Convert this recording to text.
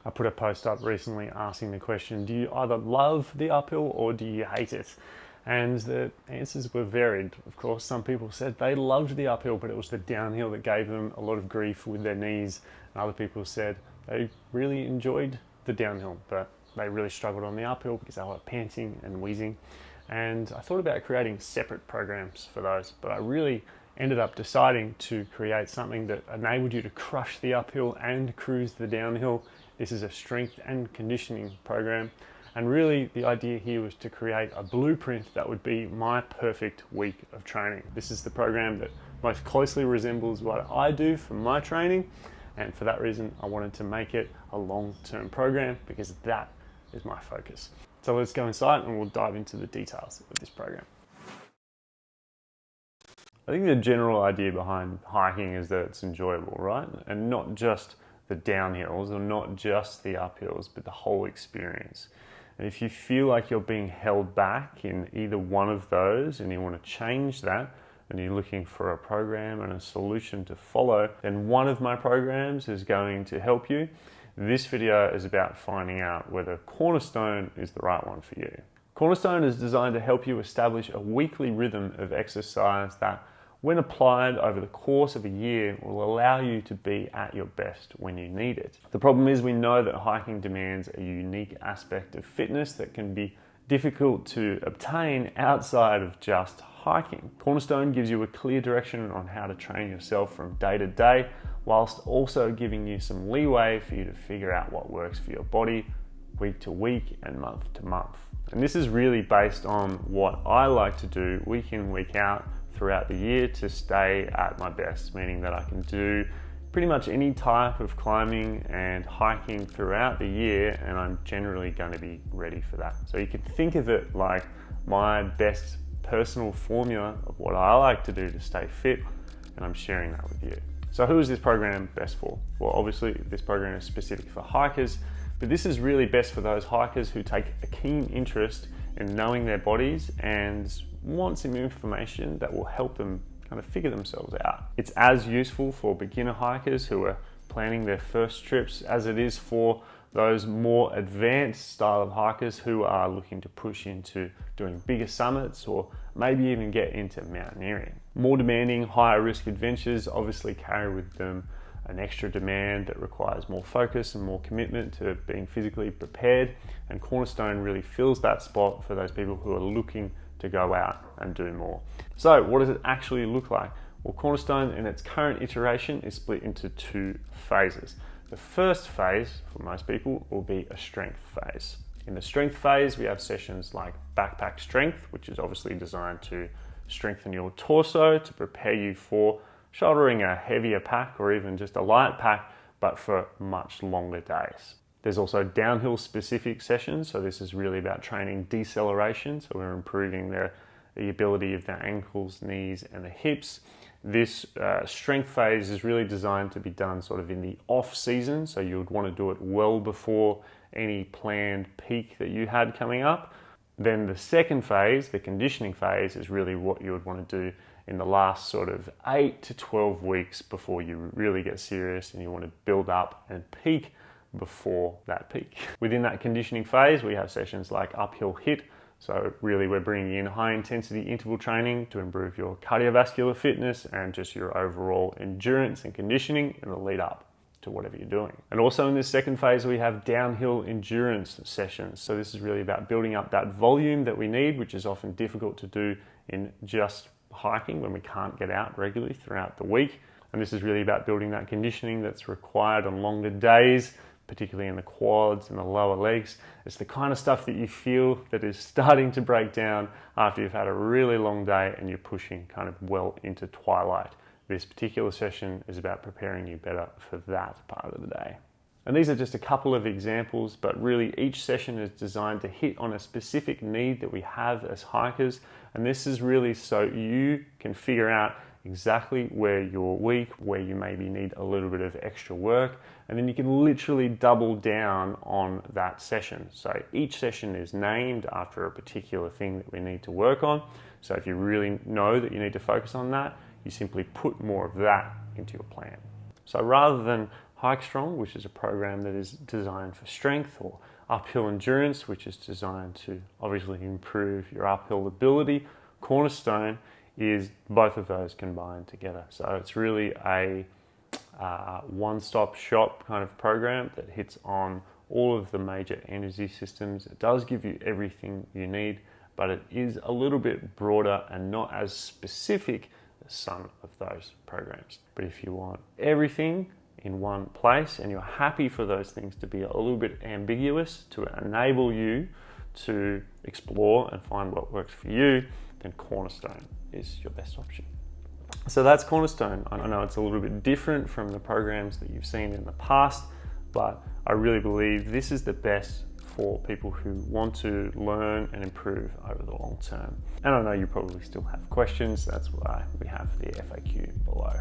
I put a post up recently asking the question, do you either love the uphill or do you hate it? And the answers were varied. Of course, some people said they loved the uphill, but it was the downhill that gave them a lot of grief with their knees. And other people said they really enjoyed the downhill, but they really struggled on the uphill because they were panting and wheezing. And I thought about creating separate programs for those, but I really ended up deciding to create something that enabled you to crush the uphill and cruise the downhill. This is a strength and conditioning program. And really the idea here was to create a blueprint that would be my perfect week of training. This is the program that most closely resembles what I do for my training. And for that reason, I wanted to make it a long-term program because that is my focus. So let's go inside and we'll dive into the details of this program. I think the general idea behind hiking is that it's enjoyable, right? And not just the downhills or not just the uphills, but the whole experience. And if you feel like you're being held back in either one of those and you want to change that, and you're looking for a program and a solution to follow, then one of my programs is going to help you. This video is about finding out whether Cornerstone is the right one for you. Cornerstone is designed to help you establish a weekly rhythm of exercise that, when applied over the course of a year, will allow you to be at your best when you need it. The problem is we know that hiking demands a unique aspect of fitness that can be difficult to obtain outside of just hiking. Cornerstone gives you a clear direction on how to train yourself from day to day, whilst also giving you some leeway for you to figure out what works for your body week to week and month to month. And this is really based on what I like to do week in, week out throughout the year to stay at my best, meaning that I can do pretty much any type of climbing and hiking throughout the year, and I'm generally going to be ready for that. So you can think of it like my best personal formula of what I like to do to stay fit, and I'm sharing that with you. So who is this program best for? Well, obviously this program is specific for hikers, but this is really best for those hikers who take a keen interest in knowing their bodies and want some information that will help them kind of figure themselves out. It's as useful for beginner hikers who are planning their first trips as it is for those more advanced style of hikers who are looking to push into doing bigger summits or maybe even get into mountaineering. More demanding, higher risk adventures obviously carry with them an extra demand that requires more focus and more commitment to being physically prepared, and Cornerstone really fills that spot for those people who are looking to go out and do more. So what does it actually look like? Well, Cornerstone in its current iteration is split into two phases. The first phase for most people will be a strength phase. In the strength phase, we have sessions like backpack strength, which is obviously designed to strengthen your torso to prepare you for shouldering a heavier pack or even just a light pack, but for much longer days. There's also downhill specific sessions. So this is really about training deceleration. So we're improving the ability of the ankles, knees, and the hips. This strength phase is really designed to be done sort of in the off season. So you would want to do it well before any planned peak that you had coming up. Then the second phase, the conditioning phase, is really what you would want to do in the last sort of 8 to 12 weeks before you really get serious and you want to build up and peak before that peak. Within that conditioning phase, we have sessions like uphill HIIT. So really we're bringing in high intensity interval training to improve your cardiovascular fitness and just your overall endurance and conditioning in the lead up to whatever you're doing. And also in this second phase, we have downhill endurance sessions. So this is really about building up that volume that we need, which is often difficult to do in just hiking when we can't get out regularly throughout the week. And this is really about building that conditioning that's required on longer days, particularly in the quads and the lower legs. It's the kind of stuff that you feel that is starting to break down after you've had a really long day and you're pushing kind of well into twilight. This particular session is about preparing you better for that part of the day. And these are just a couple of examples, but really each session is designed to hit on a specific need that we have as hikers. And this is really so you can figure out exactly where you're weak, where you maybe need a little bit of extra work, and then you can literally double down on that session. So each session is named after a particular thing that we need to work on. So if you really know that you need to focus on that, you simply put more of that into your plan. So rather than Hike Strong, which is a program that is designed for strength, or Uphill Endurance, which is designed to obviously improve your uphill ability. Cornerstone is both of those combined together. So it's really a one-stop shop kind of program that hits on all of the major energy systems. It does give you everything you need, but it is a little bit broader and not as specific as some of those programs. But if you want everything in one place and you're happy for those things to be a little bit ambiguous to enable you to explore and find what works for you, then Cornerstone is your best option. So that's Cornerstone. I know it's a little bit different from the programs that you've seen in the past, but I really believe this is the best for people who want to learn and improve over the long term. And I know you probably still have questions. That's why we have the FAQ below.